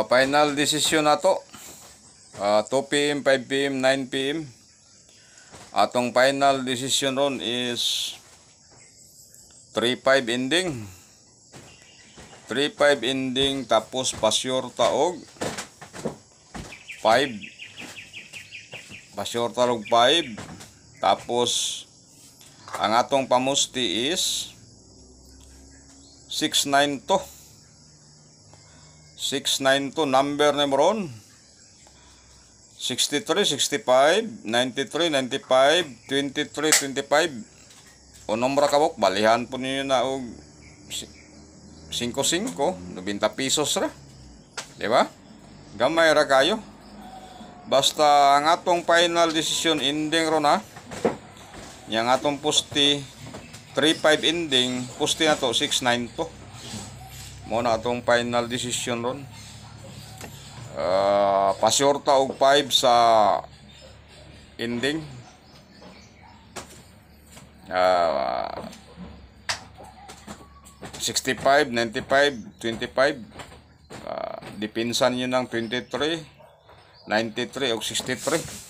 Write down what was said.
Final decision na to. 2 PM, 5 PM, 9 PM. Atong final decision ron is 3-5 ending. 3-5 ending tapos pasyurta og 5. Pasyurta og 5. Tapos ang atong pamusti is 6-9 to. 6-9 to. Number na ron 63, 65, 93, 95, 23, 25. O nombra kabok, balihan po ninyo na og 5-5, 90 pesos ra. Diba? Gamay ra kayo. Basta ang atong final decision ending ron ha. Yang atong pusti 3-5 ending, pusti na to 6-9 to. Mo na atong final decision ron. Pasyurta og 5 sa ending. 65, 95, 25. Dipinsan nyo ng 23, 93 o 63.